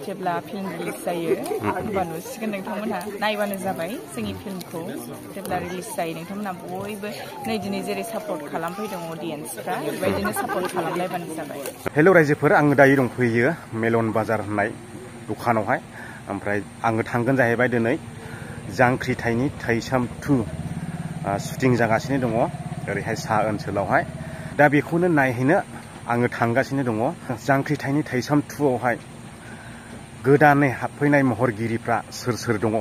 जेब्ला film release जायो होमबा नुसिगोन नोंथांमोनहा नायबानो जाबाय जोंनि फिल्मखौ जेब्ला रिलिज जायो नोंथांमोनहा बयबो नै दिनै जेरै सापर्ट खालामफैदों अडियेन्सफ्रा बेबायदिनो सापर्ट खालामलायबानो जाबाय। हेल' रायजोफोर, आङो दायो दंफैयो मेलन बाजार होननाय दखानावहाय। ओमफ्राय आङो थांगोन जाहैबाय दिनै जांख्रिथायनि थैसाम 2 शुटिं जागासिनो दङ ओरैहाय सा ओनसोलावहाय। दा बेखौनो नायहैनो आङो थांगासिनो दङ। जांख्रिथायनि थैसाम 2आवहाय गोदानै हाबफैनाय महरगिरिफ्रा सोर सोर दङ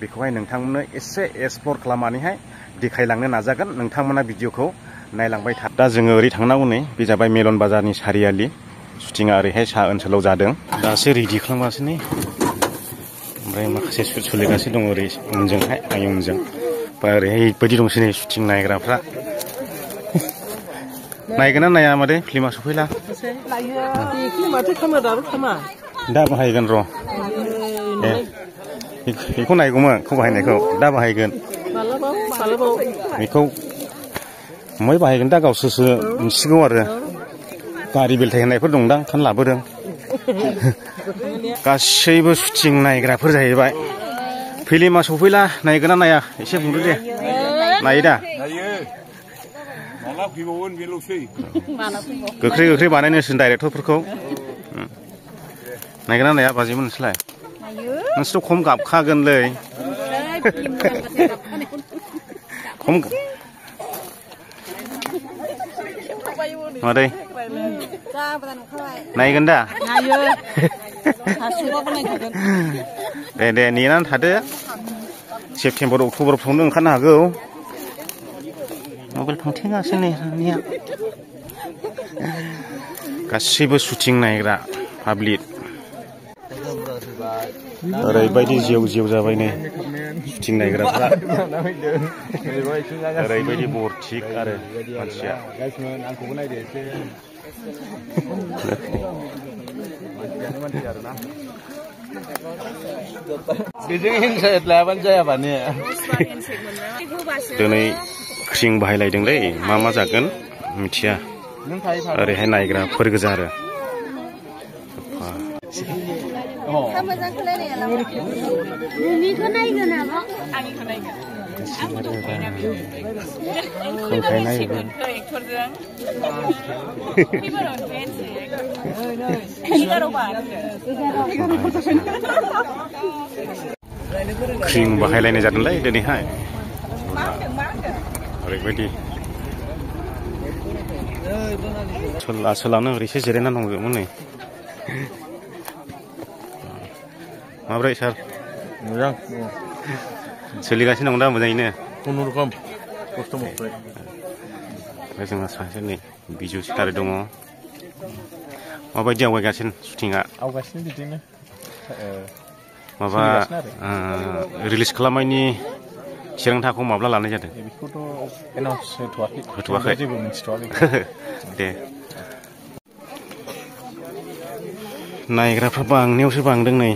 बेखौहाय नोंथांमोननो एसे एक्सप्लर खालामनानैहाय देखायलांनो नाजागोन। नोंथांमोना भिडिअखौ नायलांबाय था। दा जोङो ओरै थांनांगौ नै, बे जाबाय मेलन बाजारनि सारियालि। शुटिंआ ओरैहाय सा ओनसोलाव जादों। दासो रेडि खालामगासिनो, ओमफ्राय माखासे शुट सोलिगासिनो दङ ओरै उनजोंहाय आंनि उनजों। ओमफ्राय ओरैहाय बायदि दंसै नै शुटिं नायग्राफ्रा। नायगोन ना नाया मादै? फिल्मा सफैला दा बाहायगोन र'। बेखौ नायगौमोन, खौ बाहायनायखौ दा बाहायगोन। बेखौ मै बाहायगोन दा गावसोरसो मिथिगौ आरो। गारि बेलथाय होनायफोर दंदां, ओंखायनो लाबोदों। गासैबो शुटिं नायग्राफोर जाहैबाय। फिल्मा सफैला नायगोन ना नाया एसे बुंदो दे। नायो दा? गोख्रै गोख्रै बानायनोसै डाइरेक्टरफोरखौ। नायगोन ना नाया बाजैमोन नोंसोरलाय? नोंसोरथ' खम गाबखागोनलै। खम मादै नायगोन दा? दे दे नेनानै थादो। सेप्तेम्बर अक्ट'बरफ्रावनो ओंखारनो हागौ। मबाइल फांथेनासो नै रानिया। गासैबो शुटिं नायग्रा पाब्लिक। ओरैबायदि जेव जेव जाबाय नै शुटिं नायग्राफ्रा। ओरैबायदि बरथिक आरो मानसिया। दिनै क्रिं बाहायलायदोंलै, मा मा जागोन मिथिया। ओरैहाय नायग्राफोर गोजा आरो। क्रिं बाहायलायनाय जादोंलै दिनैहाय। ओरैबायदि सोलानो ओरैसो जिरायना दंजोबोमोन नै। माब्रै सार? मोजां सोलिगासिनो दं दा मोजाङैनो? खुनुरुखुम खस्थ' मस्थ'यै। ओमफ्राय जोंहा सासे नै बिजु सिखारि दङ। माबायदि आवगायगासिनो शुटिंआ? आवगायगासिनो बिदिनो माबा रिलिज खालामनायनि थिरांथाखौ माब्ला लानाय जादों? बेखौथ' एनाउन्स होथ'वाखै। जेबो मिथिथ'वाखै। दे। नायग्राफ्रा बांनायावसो बांदों नै,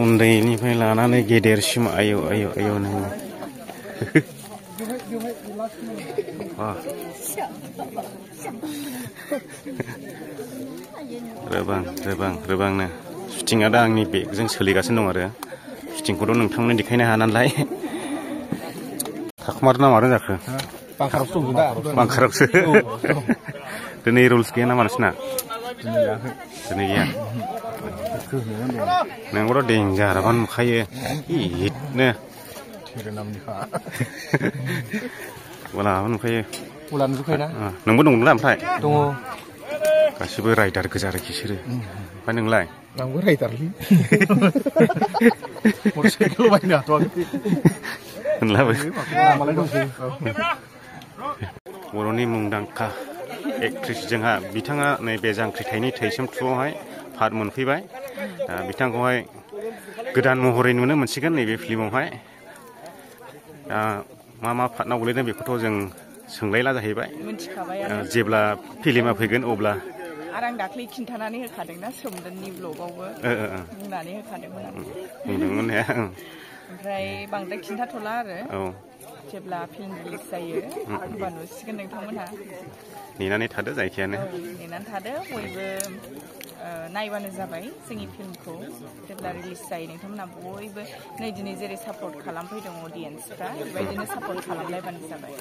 उन्दैनिफ्राय लानानै गेदेरसिम। आयौ आयौ आयौ नोङो। रोबांनो शुटिंआ दा आंनि बेगजों सोलिगासिनो दं आरो। शुटिंखौथ' नोंथांमोननो देखायनो हाया नालाय। थाखुमादों ना मादों जाखो? बांखारावसो दं दा। बांखारावसो। दिनै रुल्स गैया नामा नोंसिना? दिनै गैया। नोंबोथ' देन्जाराबानो नुखायो हिटनो। नुखायो। नोंबो दंना ओमफ्राय? दङ। गासिबो राइडार गोजा आरोखि बिसोरो। ओमफ्राय नोंलाय? आंबो राइडारलै। मटरसाइकेल बायनो हाथ'वाखै। होनलाबो। बर'नि मुंदांखा एक्ट्रिस जोंहा बिथाङा नैबे जांख्रिथायनि थैसाम 2आवहाय पार्ट मोनफैबाय। बिथांखौहाय गोदान महरै नुनो मोनसिगोन नैबे फिल्मावहाय। मा मा पार्टनाव गोलैदों बेखौथ' जों सोंलायला जाहैबाय। जेब्ला फिल्मा फैगोन अब्ला। आरो आं दाख्लै खिन्थानानै होखादोंना सोमदोननि ब्लगावबो बुंनानै होखादोंमोन आं। बुंदोंमोन ने? ओमफ्राय बांद्राय खिन्थाथ'ला आरो। जेब्ला फिल्म रिलिज जायो होमबा नुसिगोन नोंथांमोनहा। नेनानै थादो जायखियानो। नेनानै थादो बयबो। नायबानो जाबाय जोंनि फिल्मखौ जेब्ला रिलिज जायो नोंथांमोना बयबो नै दिनै जेरै सापर्ट खालामफैदों अडियेन्सफ्रा बेबायदिनो सापर्ट खालामलायबानो जाबाय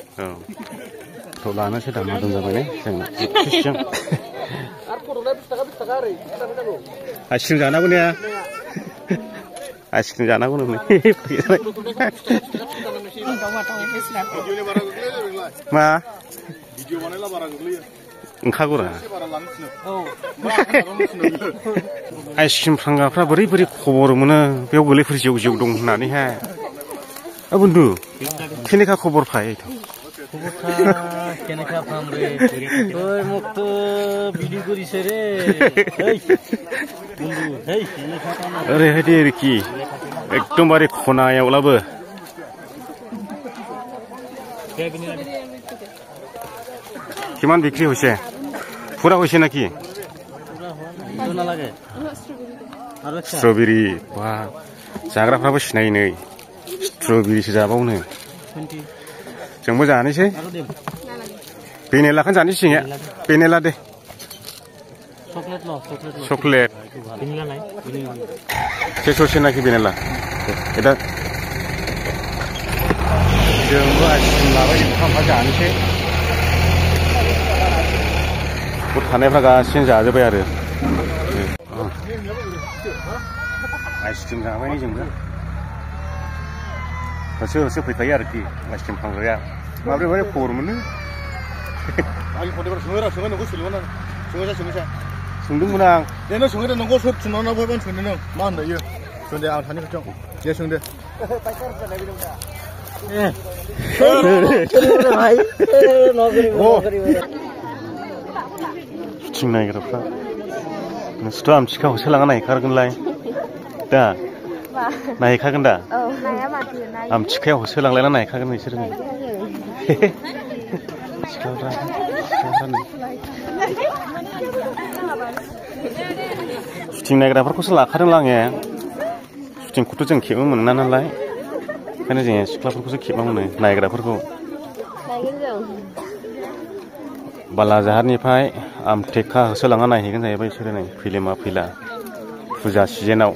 थ' लानोसै दा मोजां जाबाय ने जों आइसक्रिम जानांगौ ने आइसक्रिम जानांगौ नोंनो मा ओंखारगौरा आइसक्रिम फानग्राफ्रा बोरै बोरै खबर मोनो बेयाव गोलैफोर जिउ जिउ दं होननानैहाय बन्धु केनेका खबर फाय केनेका फामरे ओइ मक्त भिडिअ गरिसे रे बन्धु हेइ केनेका फाम ओरैबायदि आरोखि एकदमबारे खनायावब्लाबो কিমান বিক্রি হয়েছে পুরা হয়েছে নাকি স্ট্রবেরি বা জাগ্রাफ्राबो सिनायो नै स्ट्रबेरिसो जाबावनो जोंबो जानोसै भेनिलाखौनो जानोसै भेनिला दे चकलेट শেষ হচ্ছে নাকি भेनिला এটা जोंबो आइसक्रिम लाबाय ओंखाम जानोसै थानायफ्रा गासिनो जाजोब्बाय आरो आइसक्रिम जाबाय जोंबो होसो होसो फैखायो आरोखि आइसक्रिम फानग्राया माब्रै माब्रै खबर मोनो सोंदोंमोन आं नों सोंदो नोंखौ सोर थिनहरना फैबानो सोंदो नों मा होनदों सोंदो आं थानि खाथियाव दे सोंदो शुटिं नायग्राफ्रा नोंसोरथ' आमथिखा होसोलाङा नायखागोनलाय दा नायखागोन दा आमथिखायाव होसोलांलायना नायखागोन नोंसोरो सिख्लाफ्रा शुटिं नायग्राफोरखौसो लाखादोंला आङो शुटिंखौथ' जों खेबनो मोना नालाय ओंखायनो जोङो सिख्लाफोरखौसो खेबना मोनो नायग्राफोरखौ बालाजाहारनिफ्राय आमटेका होसोलाङा नायहैगोन जाहैबाय बिसोरो नै फिल्मा फैला फुजा सिजेनाव